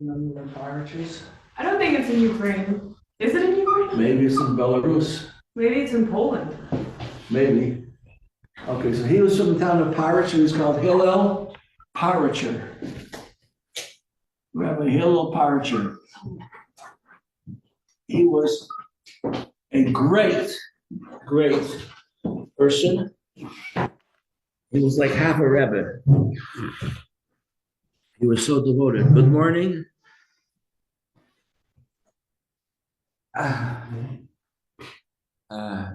Laboratories. I don't think it's in Ukraine. Is it in Ukraine? Maybe it's in Belarus. Maybe it's in Poland. Maybe. Okay, so he was from the town of Parish. He was called Hillel Paritcher. Rabbi Hillel Paritcher. He was a great person. He was like half a Rebbe. He was so devoted. Good morning.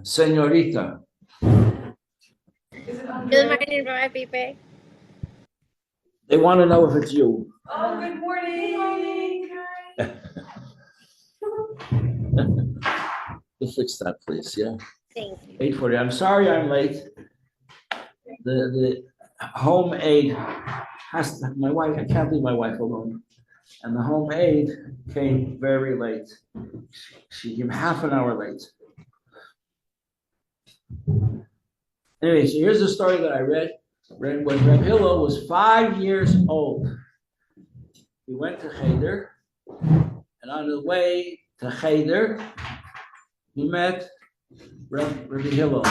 Senorita. Good morning, Rabbi Pape. They want to know if it's you. Oh, good morning. Just fix that, please. Yeah. Thank you. 8:40. I'm sorry I'm late. The home aide has to, my wife, I can't leave my wife alone. And the home aide came very late. She came half an hour late. Anyway, so here's the story that I read when Reb Hillel was 5 years old. He went to Cheder, and on the way to Cheder, he met Rabbi Hillel.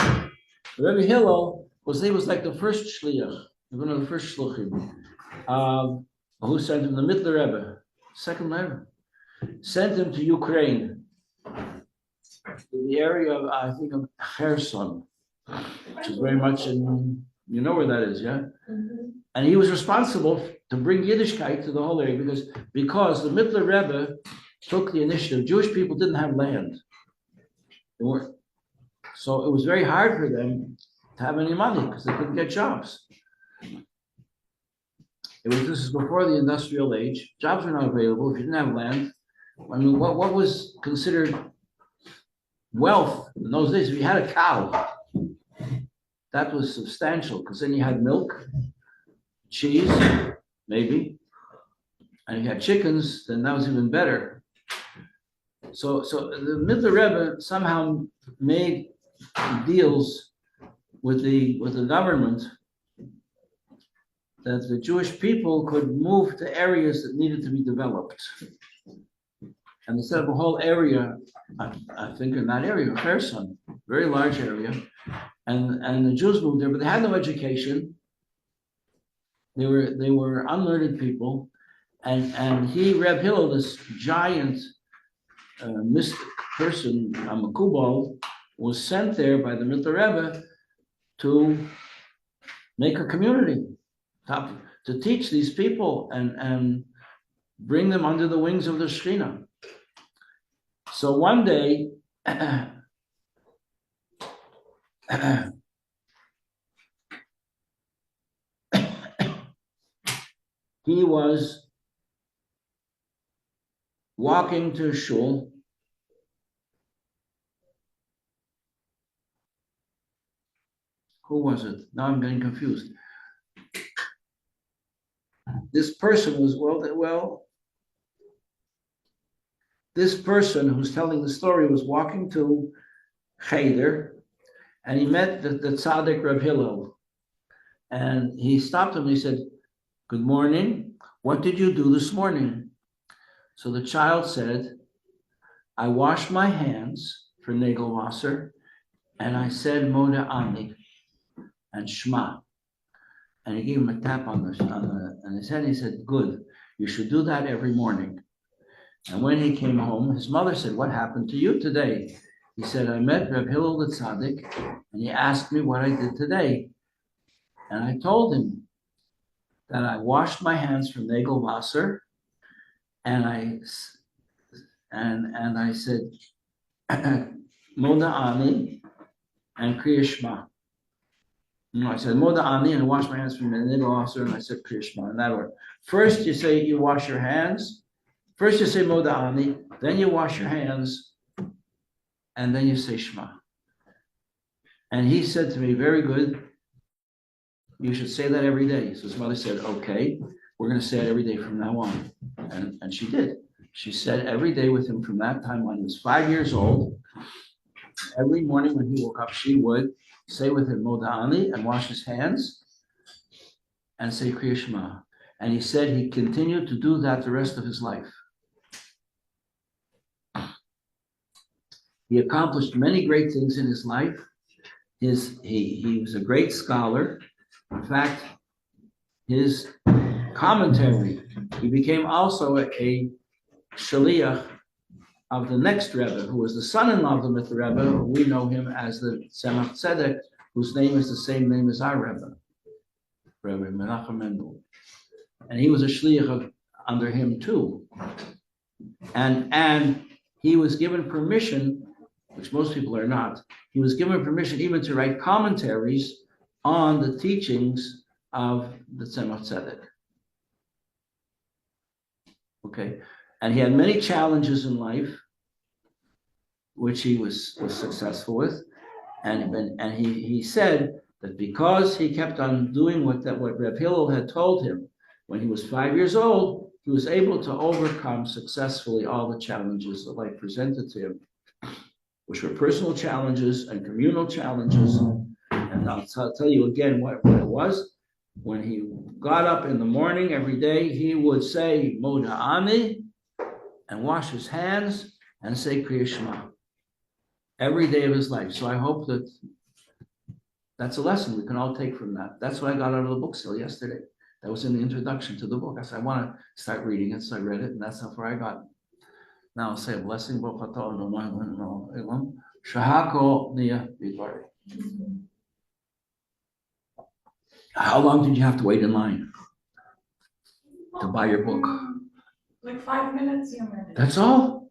Rabbi Hillel was like the first shliach, one of the first shluchim, who sent him the Mittler Rebbe, second Rebbe, sent him to Ukraine, in the area of, I think, of Kherson, which is very much in, you know where that is, yeah? Mm-hmm. And he was responsible to bring Yiddishkeit to the whole area because the Mittler Rebbe took the initiative. Jewish people didn't have land. They weren't. So it was very hard for them to have any money because they couldn't get jobs. This is before the industrial age. Jobs were not available if you didn't have land. I mean, what was considered wealth in those days? If you had a cow, that was substantial because then you had milk, cheese, maybe, and if you had chickens, then that was even better. So the Mittler Rebbe somehow made deals with the government that the Jewish people could move to areas that needed to be developed. And instead of a whole area, I think in that area, Kherson, very large area, and the Jews moved there, but they had no education. They were unlearned people, and Reb Hillel, this giant mystic person, Makubal, was sent there by the Mittler Rebbe to make a community, to teach these people and bring them under the wings of the Shekhinah. So one day, he was walking to shul. Who was it? Now I'm getting confused. This person was, this person who's telling the story was walking to Cheder, and he met the tzaddik Reb Hillel. And he stopped him and he said, "Good morning. What did you do this morning?" So the child said, "I washed my hands for Nagelwasser, and I said Moda Ani and Shema." And he gave him a tap on his head. And he said, "Good. You should do that every morning." And when he came home, his mother said, "What happened to you today?" He said, "I met Reb Hillel the Tzaddik, and he asked me what I did today. And I told him that I washed my hands from Nagelwasser, and I said, Moda Ani and Kriya Shema." No, I said Moda Ani and I washed my hands from the Nagelwasser, and I said Kriya Shema in that order. First you say you wash your hands. First you say Moda Ani, then you wash your hands, and then you say Shema. And he said to me, "Very good. You should say that every day." So his mother said, "Okay, we're going to say it every day from now on." And she did. She said every day with him from that time on. He was 5 years old. Every morning when he woke up, she would say with him Moda Ani and wash his hands and say Kriya Shema. And he said he continued to do that the rest of his life. He accomplished many great things in his life. He was a great scholar. In fact, his commentary, he became also a shaliach of the next Rebbe, who was the son-in-law of the Mitzvah Rebbe, who we know him as the Tzemach Tzedek, whose name is the same name as our Rebbe, Rebbe Menachem Mendel. And he was a shliach under him too. And he was given permission, which most people are not, he was given permission even to write commentaries on the teachings of the Tzemach Tzedek. Okay, and he had many challenges in life, which he was successful with, and he said that because he kept on doing what Reb Hillel had told him when he was 5 years old, he was able to overcome successfully all the challenges that life presented to him, which were personal challenges and communal challenges. And I'll tell you again what it was. When he got up in the morning every day, he would say Moda Ani and wash his hands and say Kriya Shema every day of his life. So I hope that that's a lesson we can all take from that. That's what I got out of the book sale yesterday. That was in the introduction to the book. I said, I want to start reading it. So I read it, and that's how far I got. Now I'll say a blessing. How long did you have to wait in line to buy your book? Like 5 minutes. That's all?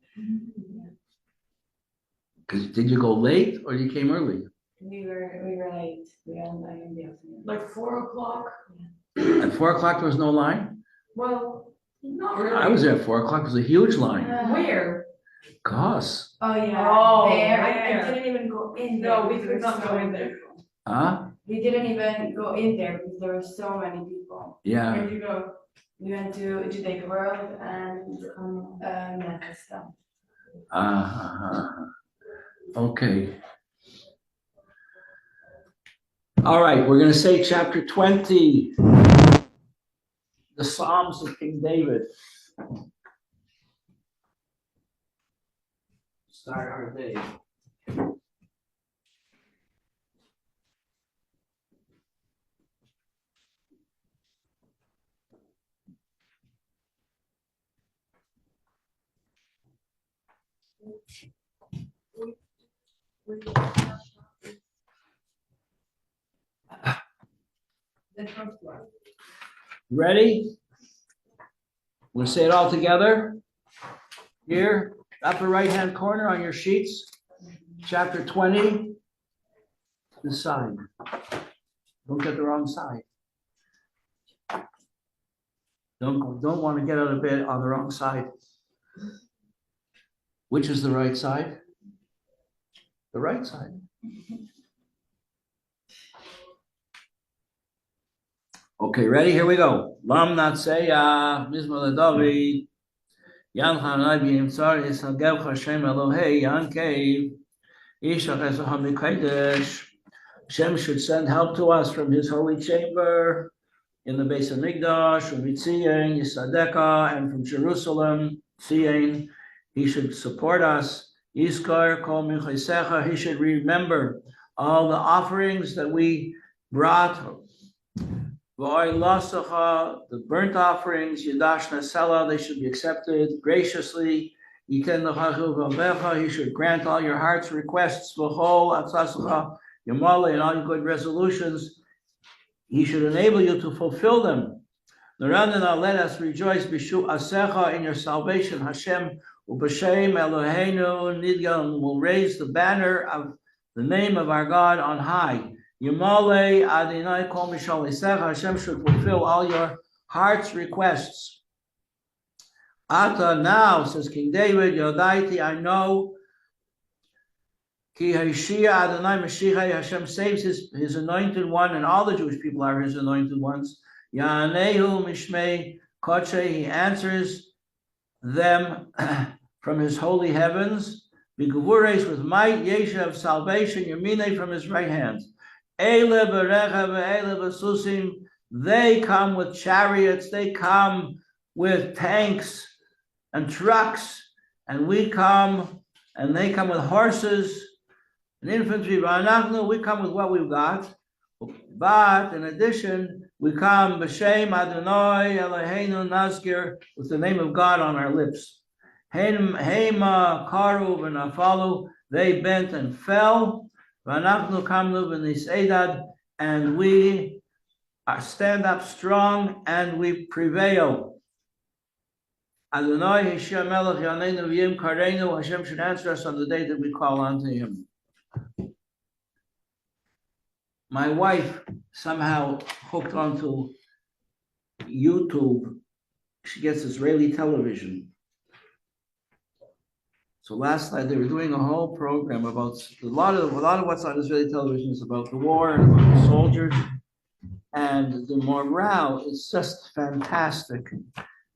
Did you go late or you came early? We were late. We got online in the afternoon. Like 4 o'clock. At 4 o'clock there was no line? Well, not really. I was there at 4 o'clock. It was a huge line. Where? Gosh. Oh yeah. Oh, there. yeah. I didn't even go in there. No, we because could there not were go so in many there. people. Huh? We didn't even go in there because there were so many people. Yeah. Where'd you go? We went to Judaic World and Manchester. Okay. All right, we're going to say chapter 20, the Psalms of King David. Start our day. The first one. Ready? We'll say it all together. Here, upper right-hand corner on your sheets, chapter 20, the side. Don't get the wrong side. Don't want to get out of bed on the wrong side. Which is the right side? The right side. Okay, ready? Here we go. Lam Natseya, Mizma David, Yan Hanai B'Yimtzar Yishagev Hashem Elohei Yankev, Ishach Esaham Kodesh. Hashem should send help to us from His holy chamber in the base of Migdash, from Mitzion, Yisadeka, and from Jerusalem, Tzion. He should support us. Yizkar Kol Minchaisecha. He should remember all the offerings that we brought. The burnt offerings, Yadash Nasela, they should be accepted graciously. He should grant all your heart's requests, Yamale, and all your good resolutions. He should enable you to fulfill them. Narandana, let us rejoice Bishu Asecha in your salvation, Hashem, Ubashem Eloheinu Nidgal, will raise the banner of the name of our God on high. Yamale Adonai Kol Mishal Yisecha, Hashem should fulfill all your heart's requests. Ata, now, says King David, Yodaiti, I know, Ki Haishia Adonai Mashiach, Hashem saves his anointed one, and all the Jewish people are his anointed ones. Ya'anehu Mishmei Koche, he answers them from his holy heavens. Biguvures, with might, Yesha of salvation, Yamine from his right hand. Eile berecha ve'eile b'susim They come with chariots, they come with tanks and trucks, and we come, and they come with horses and infantry. We come with what we've got. But in addition, we come b'shem Adonai Eloheinu Nazkir, with the name of God on our lips. Hema karu v'nafalu, they bent and fell. V'anachnu kamnu v'niseidad, and we stand up strong and we prevail. Adonai Hashem Melech Yaneinu V'yim Kareinu, Hashem should answer us on the day that we call unto Him. My wife somehow hooked onto YouTube. She gets Israeli television. So last night they were doing a whole program about a lot of what's on Israeli television is about the war and about the soldiers, and the morale is just fantastic.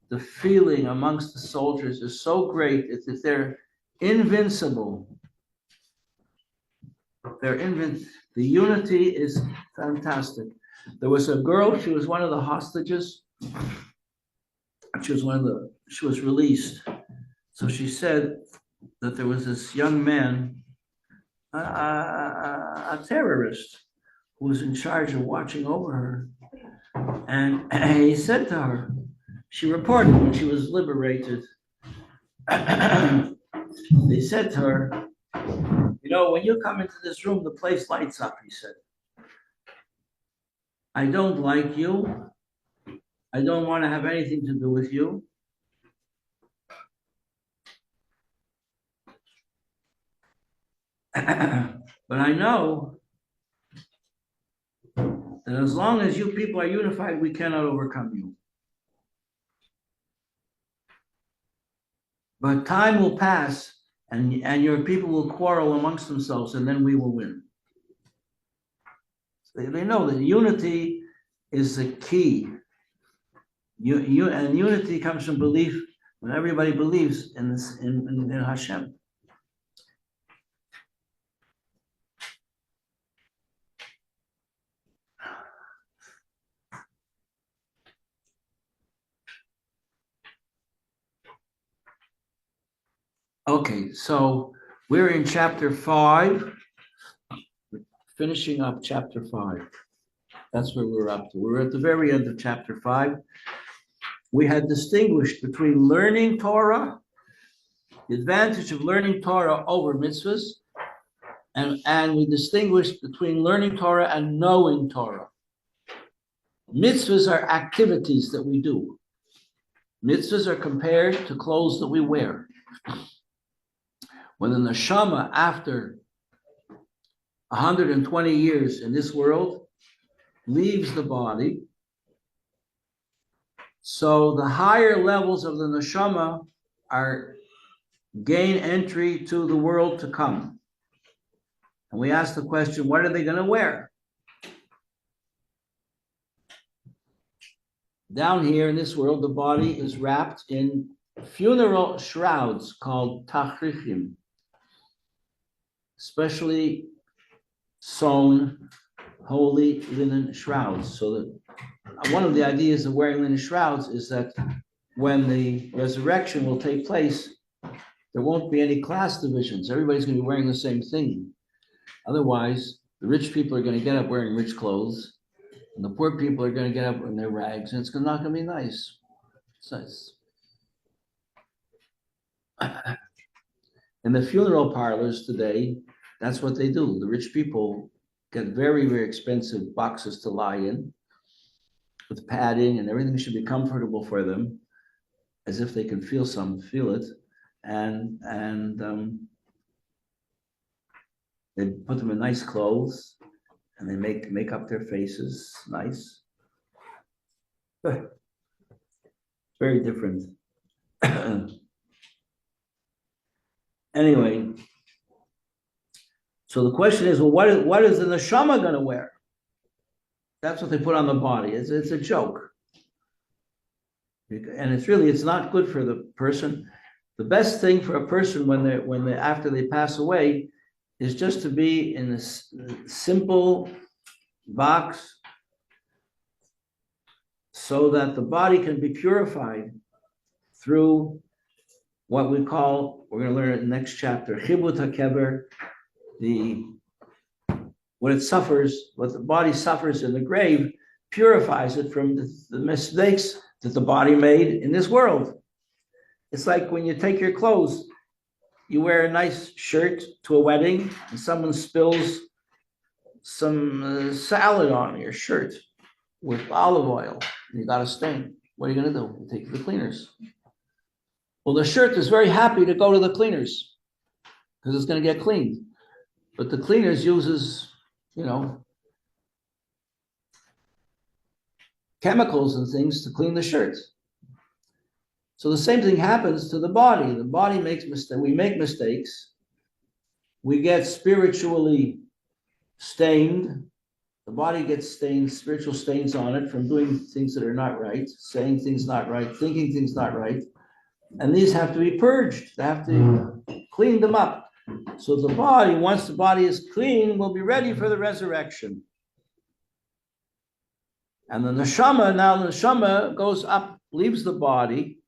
The feeling amongst the soldiers is so great. It's that they're invincible. The unity is fantastic. There was a girl, she was one of the hostages. She was released. So she said that there was this young man, a terrorist, who was in charge of watching over her. And he said to her, she reported when she was liberated, they said to her, you know, when you come into this room, the place lights up, he said. I don't like you. I don't want to have anything to do with you. But I know that as long as you people are unified, we cannot overcome you. But time will pass, and your people will quarrel amongst themselves, and then we will win. They know that unity is the key. And unity comes from belief, when everybody believes in Hashem. Okay, so we're in chapter 5, finishing up chapter 5. That's where we're up to. We're at the very end of chapter 5. We had distinguished between learning Torah, the advantage of learning Torah over mitzvahs, and we distinguished between learning Torah and knowing Torah. Mitzvahs are activities that we do. Mitzvahs are compared to clothes that we wear. When the neshama, after 120 years in this world, leaves the body, so the higher levels of the neshama gain entry to the world to come. And we ask the question, what are they going to wear? Down here in this world, the body is wrapped in funeral shrouds called tachrichim, specially sewn holy linen shrouds. So that one of the ideas of wearing linen shrouds is that when the resurrection will take place, there won't be any class divisions. Everybody's going to be wearing the same thing. Otherwise, the rich people are going to get up wearing rich clothes, and the poor people are going to get up in their rags, and it's not going to be nice. It's nice. In the funeral parlors today, that's what they do. The rich people get very, very expensive boxes to lie in with padding, and everything should be comfortable for them, as if they can feel it. And they put them in nice clothes, and they make up their faces nice. Very different. Anyway, so the question is, well, what is the neshama going to wear? That's what they put on the body. It's a joke, and it's not good for the person. The best thing for a person when they after they pass away is just to be in this simple box so that the body can be purified through what we call, we're going to learn it in the next chapter, chibut hakever, what it suffers, what the body suffers in the grave, purifies it from the mistakes that the body made in this world. It's like when you take your clothes, you wear a nice shirt to a wedding, and someone spills some salad on your shirt with olive oil, and you got a stain. What are you going to do? You take it to the cleaners. Well, the shirt is very happy to go to the cleaners because it's going to get cleaned. But the cleaners uses, chemicals and things to clean the shirt. So the same thing happens to the body. The body makes mistakes. We make mistakes. We get spiritually stained. The body gets stained, spiritual stains on it from doing things that are not right, saying things not right, thinking things not right. And these have to be purged. They have to clean them up. So the body, once the body is clean, will be ready for the resurrection. And the neshama goes up, leaves the body.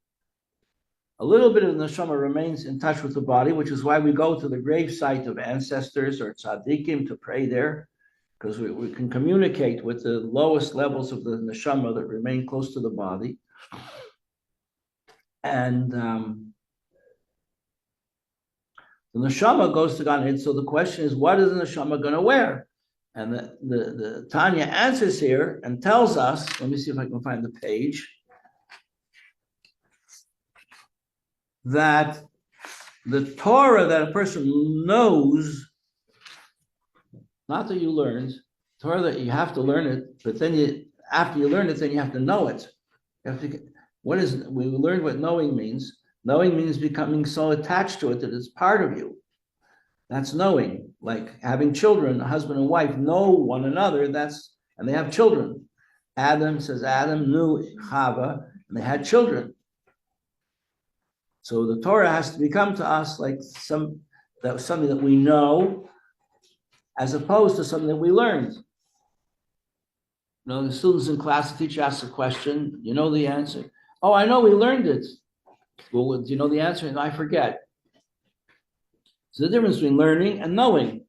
A little bit of the neshama remains in touch with the body, which is why we go to the grave site of ancestors or tzaddikim to pray there, because we can communicate with the lowest levels of the neshama that remain close to the body. And the neshama goes to Gan Eden. So the question is, what is the neshama going to wear? And the Tanya answers here and tells us, let me see if I can find the page, that the Torah that a person knows, not that you learned, Torah that you have to learn it, but then after you learn it, then you have to know it. We learned what knowing means. Knowing means becoming so attached to it that it's part of you. That's knowing, like having children, a husband and wife know one another, and they have children. Adam knew Chava, and they had children. So the Torah has to become to us like something that we know, as opposed to something that we learned. The students in class, the teacher asks a question, you know the answer. Oh, I know, we learned it. Well, do you know the answer? And I forget. So the difference between learning and knowing.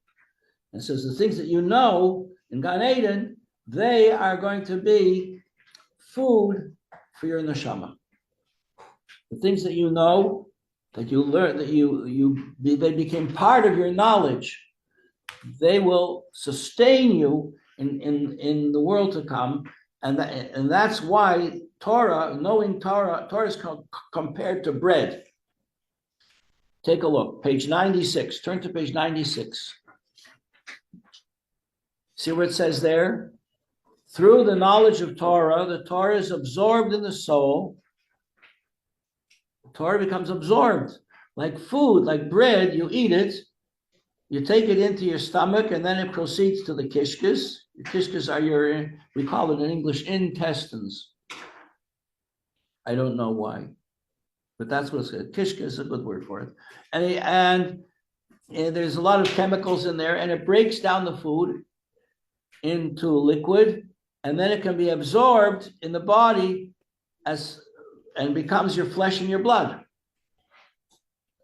And so the things that you know in Gan Eden, they are going to be food for your neshama. The things that you know, that you learn, they became part of your knowledge. They will sustain you in the world to come, and that's why knowing Torah is compared to bread. Take a look, page 96. Turn to page 96. See what it says there? Through the knowledge of Torah, the Torah is absorbed in the soul. Torah becomes absorbed like food, like bread. You eat it, you take it into your stomach, and then it proceeds to the kishkas. Your kishkas are we call it in English, intestines. I don't know why, but that's what it's called. Kishka is a good word for it. And there's a lot of chemicals in there, and it breaks down the food into liquid, and then it can be absorbed in the body and becomes your flesh and your blood,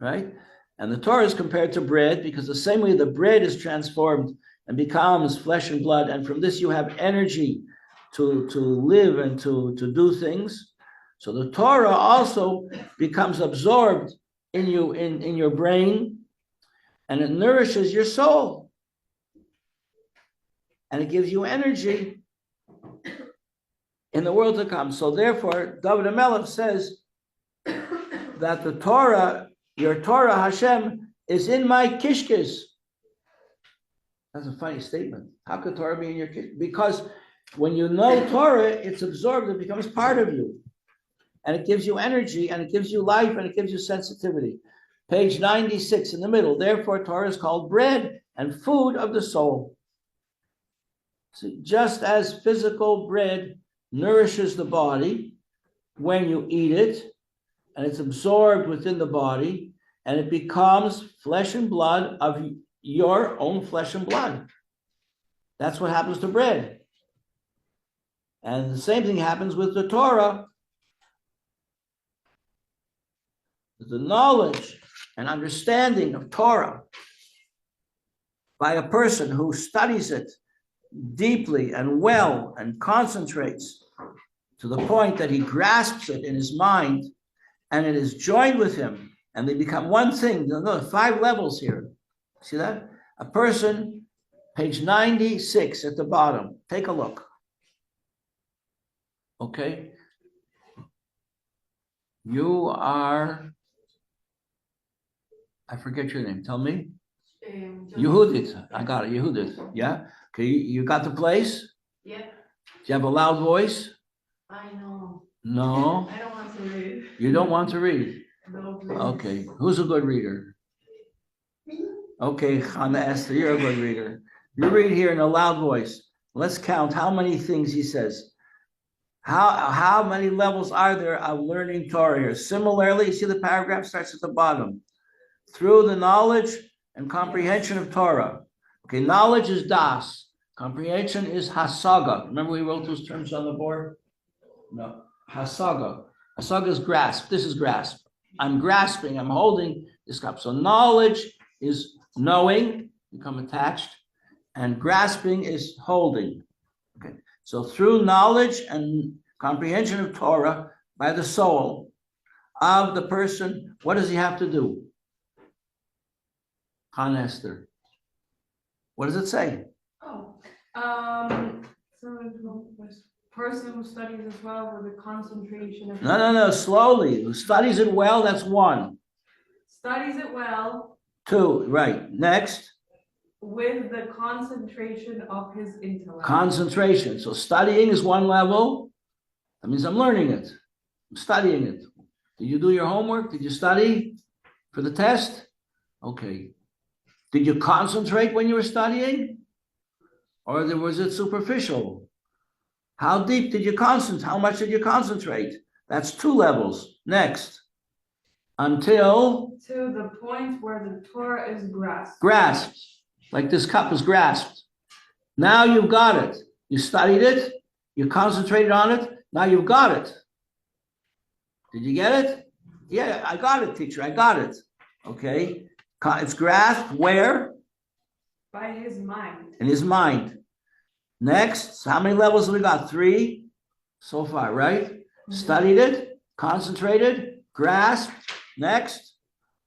right? And the Torah is compared to bread because the same way the bread is transformed and becomes flesh and blood, and from this you have energy to live and to do things. So the Torah also becomes absorbed in you, in your brain, and it nourishes your soul. And it gives you energy in the world to come. So therefore, David HaMelech says that the Torah, your Torah, Hashem, is in my kishkes. That's a funny statement. How could Torah be in your kishkes? Because when you know Torah, it's absorbed, it becomes part of you. And it gives you energy, and it gives you life, and it gives you sensitivity. Page 96 in the middle. Therefore, Torah is called bread and food of the soul. So just as physical bread nourishes the body when you eat it, and it's absorbed within the body, and it becomes flesh and blood of your own flesh and blood. That's what happens to bread. And the same thing happens with the Torah. The knowledge and understanding of Torah by a person who studies it deeply and well and concentrates to the point that he grasps it in his mind and it is joined with him and they become one thing. There are 5 levels here. See that? A person, page 96 at the bottom. Take a look. Okay. You are, I forget your name. Tell me. Yehudit. I got it. Yehudit. Yeah. Okay. You got the place? Yeah. Do you have a loud voice? I know. No. I don't want to read. You don't want to read? No, please. Okay. Who's a good reader? Okay, Hannah Esther, you're a good reader. You read here in a loud voice. Let's count how many things he says. How many levels are there of learning Torah here? Similarly, you see the paragraph starts at the bottom. Through the knowledge and comprehension of Torah. Okay, knowledge is das. Comprehension is hasaga. Remember we wrote those terms on the board? No, hasaga. Hasaga is grasp. This is grasp. I'm grasping, I'm holding this cup. So knowledge is knowing, become attached, and grasping is holding. Okay, so through knowledge and comprehension of Torah by the soul of the person, what does he have to do? Han Esther. What does it say? Oh, so the person who studies as well with a concentration of. No, slowly. Who studies it well, that's 1. Studies it well 2, right. Next. with the concentration of his intellect. Concentration. So studying is 1 level. That means I'm learning it. I'm studying it. Did you do your homework? Did you study for the test? Okay. Did you concentrate when you were studying? Or was it superficial? How deep did you concentrate? How much did you concentrate? That's 2 levels. Next. Until. To the point where the Torah is grasped. Grasped. Like this cup is grasped. Now you've got it. You studied it. You concentrated on it. Now you've got it. Did you get it? Yeah, I got it, teacher. I got it. Okay. It's grasped where? By his mind. In his mind. Next, how many levels have we got? 3 so far, right? Mm-hmm. Studied it, concentrated, grasped. Next.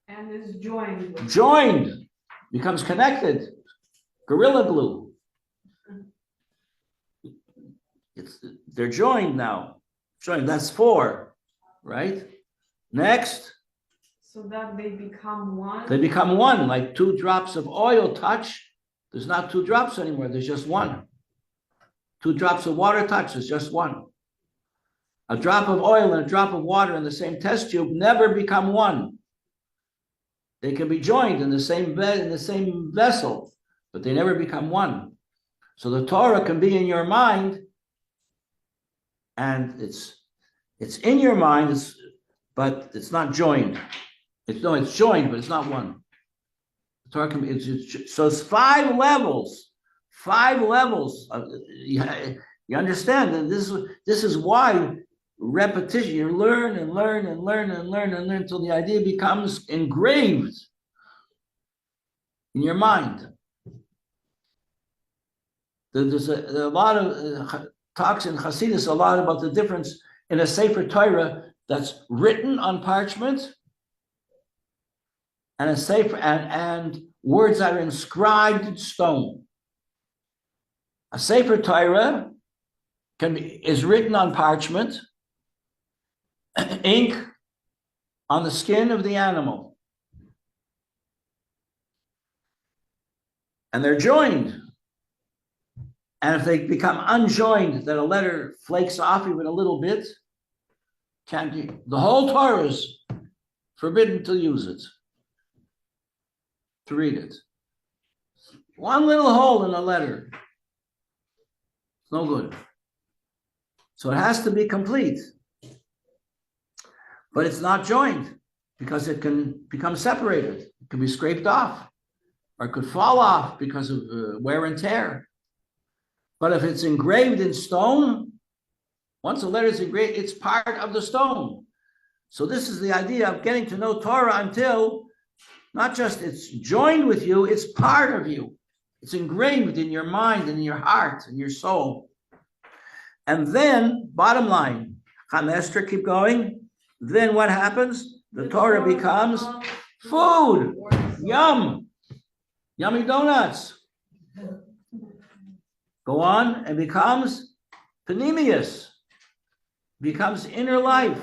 And is joined. Joined. Becomes connected. Gorilla glue. They're joined now. Joined. That's 4, right? Next. So that they become one. They become 1, like 2 drops of oil touch. There's not 2 drops anymore. There's just 1. 2 drops of water touch. There's just 1. A drop of oil and a drop of water in the same test tube never become 1. They can be joined in the same bed, in the same vessel, but they never become 1. So the Torah can be in your mind, and it's in your mind, but it's not joined. It's joined, but it's not 1. The Torah can be, so it's 5 levels. 5 levels. You understand that this is why repetition, you learn and learn and learn and learn and learn until the idea becomes engraved in your mind. There's a lot of talks in Hasidus a lot about the difference in a Sefer Torah that's written on parchment and a Sefer and words that are inscribed in stone. A Sefer Torah is written on parchment, ink on the skin of the animal. And they're joined. And if they become unjoined, that a letter flakes off even a little bit, the whole Torah is forbidden to use it, to read it. 1 little hole in a letter. It's no good. So it has to be complete. But it's not joined because it can become separated. It can be scraped off or it could fall off because of wear and tear. But if it's engraved in stone, Once the letter is engraved, it's part of the stone. So this is the idea of getting to know Torah until not just it's joined with you, it's part of you. It's engraved in your mind and in your heart and your soul. And then, bottom line, Chamestra, keep going. Then what happens? The Torah becomes food. Yum. Yummy donuts. Go on, and becomes panemius. Becomes inner life.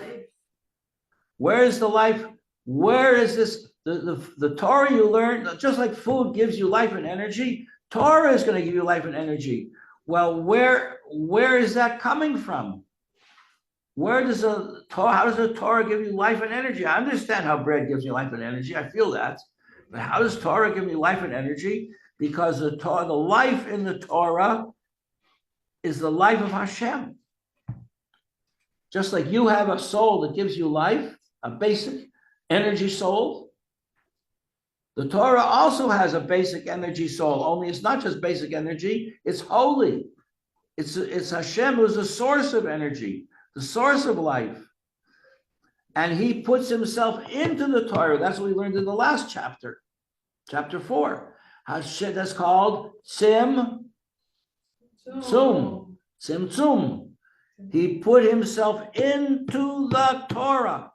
Where is the life? Where is this? The Torah you learn, just like food gives you life and energy, Torah is going to give you life and energy. Well, where is that coming from? How does the Torah give you life and energy? I understand how bread gives you life and energy. I feel that. But how does Torah give you life and energy? Because the life in the Torah is the life of Hashem. Just like you have a soul that gives you life, a basic energy soul, the Torah also has a basic energy soul, only it's not just basic energy, it's holy. It's Hashem who's the source of energy, the source of life. And he puts himself into the Torah. That's what we learned in the last chapter, chapter 4. Hashem, that's called Tzimtzum. Tzimtzum. He put himself into the Torah.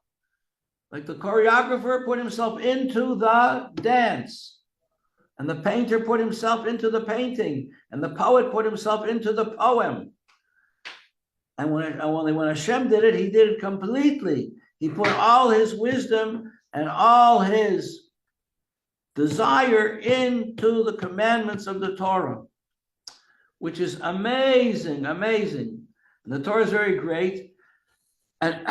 Like the choreographer put himself into the dance. And the painter put himself into the painting. And the poet put himself into the poem. And when Hashem did it, he did it completely. He put all his wisdom and all his desire into the commandments of the Torah, which is amazing, amazing. And the Torah is very great. And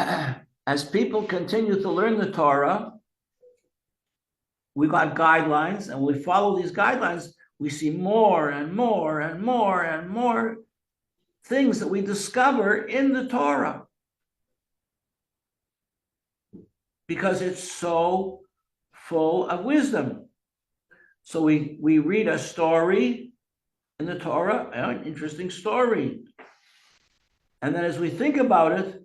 as people continue to learn the Torah, we got guidelines, and we follow these guidelines, we see more and more and more and more things that we discover in the Torah. Because it's so full of wisdom. So we read a story in the Torah, an interesting story. And then as we think about it,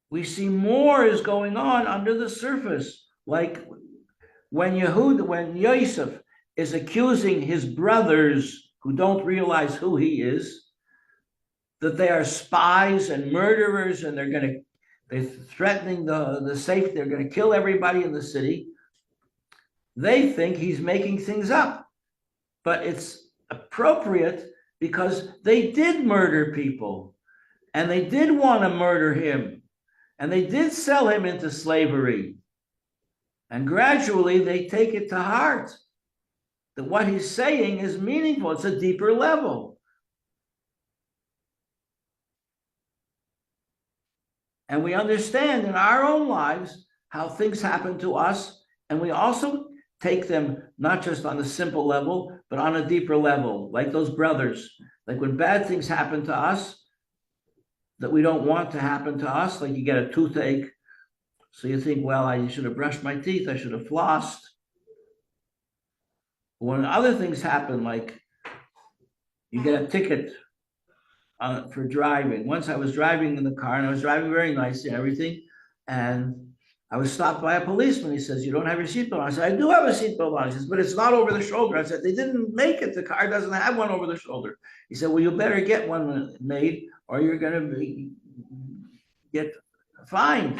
we see more is going on under the surface. Like when Yosef is accusing his brothers who don't realize who he is, that they are spies and murderers, and they're threatening the safe, they're going to kill everybody in the city. They think he's making things up. But it's appropriate because they did murder people, and they did want to murder him. And they did sell him into slavery. And gradually they take it to heart that what he's saying is meaningful. It's a deeper level. And we understand in our own lives how things happen to us. And we also take them not just on a simple level, but on a deeper level, like those brothers. Like when bad things happen to us, that we don't want to happen to us, like you get a toothache, so you think, well, I should have brushed my teeth, I should have flossed. When other things happen, like you get a ticket for driving. Once I was driving in the car, and I was driving very nicely and everything, and I was stopped by a policeman. He says, "You don't have your seatbelt on." I said, "I do have a seatbelt on." He says, "But it's not over the shoulder." I said, "They didn't make it. The car doesn't have one over the shoulder." He said, "Well, you better get one made, or you're going to get fined.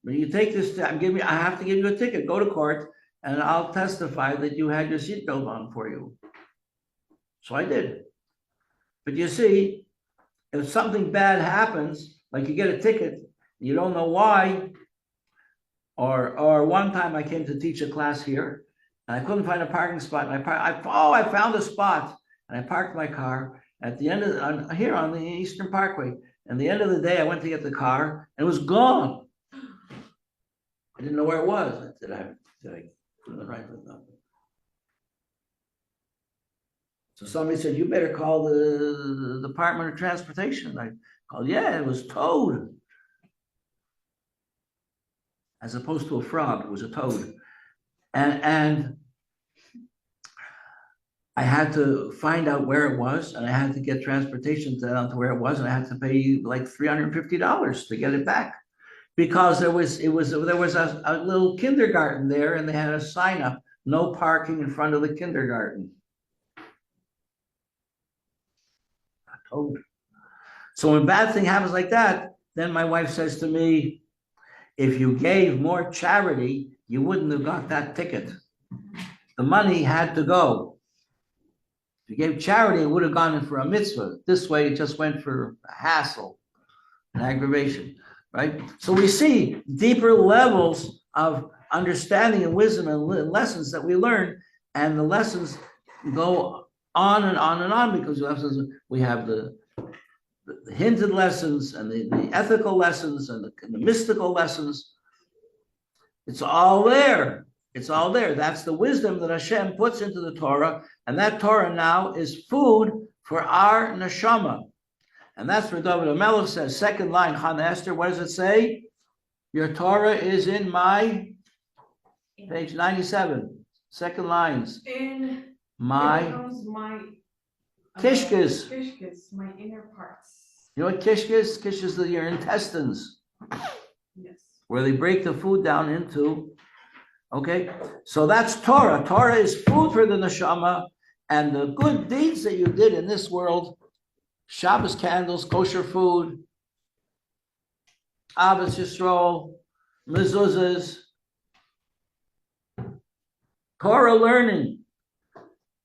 But you take this, I have to give you a ticket. Go to court, and I'll testify that you had your seatbelt on for you." So I did. But you see, if something bad happens, like you get a ticket, you don't know why, or one time I came to teach a class here, and I couldn't find a parking spot, and I found a spot, and I parked my car at the end of here on the Eastern Parkway. And the end of the day, I went to get the car, and it was gone. I didn't know where it was. Did I put it right with them? So somebody said, "You better call the Department of Transportation." I called, yeah, it was towed. As opposed to a frog, it was a toad. And I had to find out where it was, and I had to get transportation to where it was, and I had to pay like $350 to get it back. Because there was a little kindergarten there, and they had a sign up, no parking in front of the kindergarten. I told her. So when a bad thing happens like that, then my wife says to me, if you gave more charity, you wouldn't have got that ticket. The money had to go. If you gave charity, it would have gone in for a mitzvah. This way, it just went for a hassle, an aggravation, right? So we see deeper levels of understanding and wisdom and lessons that we learn, and the lessons go on and on and on, because we have the hinted lessons and the ethical lessons and the mystical lessons. It's all there. It's all there. That's the wisdom that Hashem puts into the Torah, and that Torah now is food for our neshama. And that's where David HaMelech says, second line, Chana Esther, what does it say? Your Torah is in my, page 97, second lines. In My kishkes. Kishkes, my inner parts. You know what kishkes is? Kishkes are your intestines, Yes. where they break the food down into. Okay, so that's Torah. Torah is food for the neshama, and the good deeds that you did in this world, Shabbos candles, kosher food, Ahavas Yisrael, mezuzahs, Torah learning.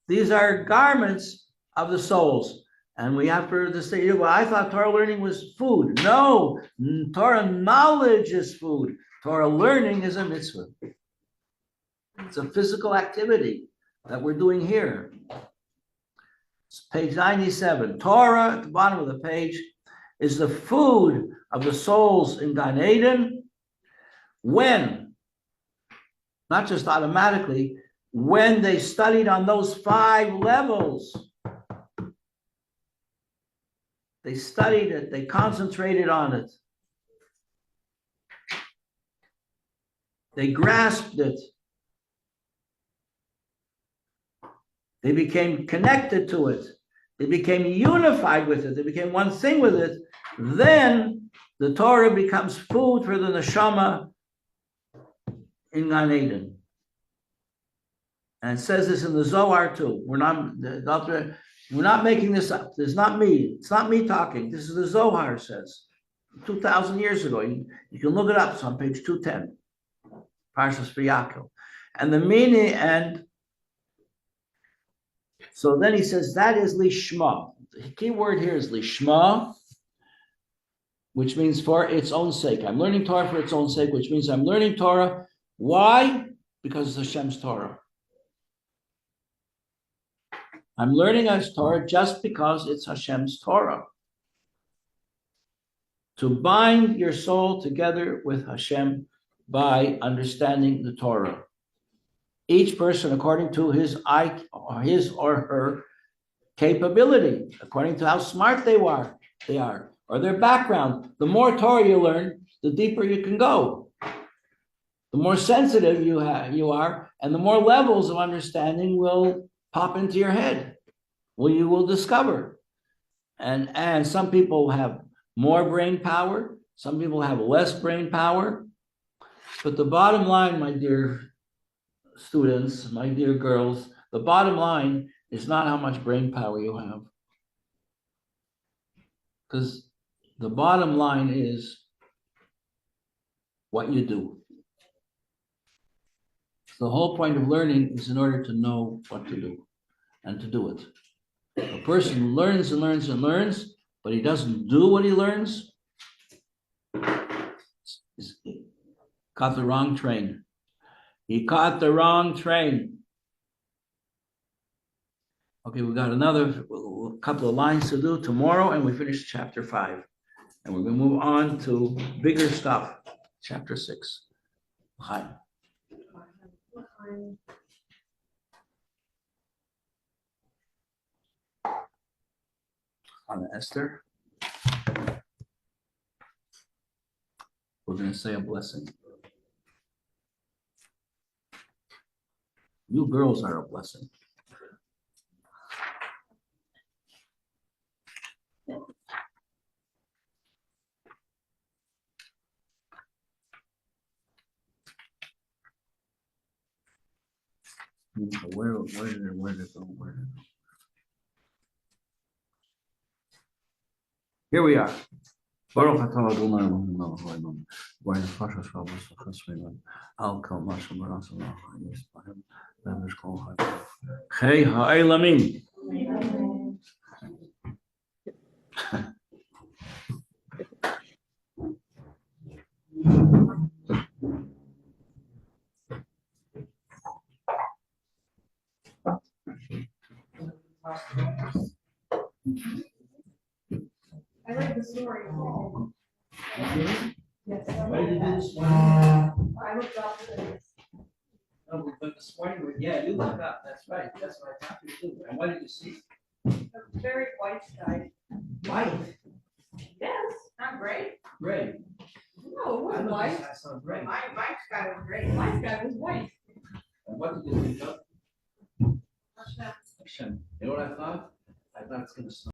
These are garments of the souls. And we have to say, well, I thought Torah learning was food. No, Torah knowledge is food. Torah learning is a mitzvah. It's a physical activity that we're doing here. It's page 97. Torah, at the bottom of the page, is the food of the souls in Gan Eden when, not just automatically, when they studied on those 5 levels. They studied it, they concentrated on it. They grasped it. They became connected to it. They became unified with it. They became one thing with it. Then the Torah becomes food for the neshama in Gan Eden. And it says this in the Zohar too. We're not making this up. This is not me. It's not me talking. This is the Zohar says. 2,000 years ago. You can look it up. It's on page 210. Parshas V'Yakel. And the meaning, and so then he says that is lishma. The key word here is lishma, which means for its own sake. I'm learning Torah for its own sake, which means I'm learning Torah. Why? Because it's Hashem's Torah. I'm learning as Torah just because it's Hashem's Torah. To bind your soul together with Hashem by understanding the Torah. Each person according to his or her capability, according to how smart they are, or their background. The more Torah you learn, the deeper you can go. The more sensitive you are, and the more levels of understanding will pop into your head. Well, you will discover. And some people have more brain power, some people have less brain power. But the bottom line, my dear students, my dear girls, the bottom line is not how much brain power you have. Because the bottom line is what you do. The whole point of learning is in order to know what to do and to do it. A person learns and learns and learns, but he doesn't do what he learns, he's caught the wrong train. He caught the wrong train. Okay, we've got another couple of lines to do tomorrow, and we finish chapter 5. And we're going to move on to bigger stuff, chapter 6. Hi. On Esther, we're going to say a blessing. You girls are a blessing. Where did it go? Here we are. Baruch atah Adonai Eloheinu melech haolam, vayifach Hashem v'sachas al kol ma shebarach ha'yis b'hem le'emes kol ha'yis. Chei ha'elamim. I read the story. Yes. What did you do this morning? I looked up the. Oh, but this morning, yeah, you looked up, that's right, that's what I thought you do. And what did you see? A very white sky. White. Yes, not gray. Gray. No, it I wasn't looked white. at some gray. My sky was gray. My sky was white. And what did you do, Joe? What's that? You know what I thought? I thought it's gonna snow.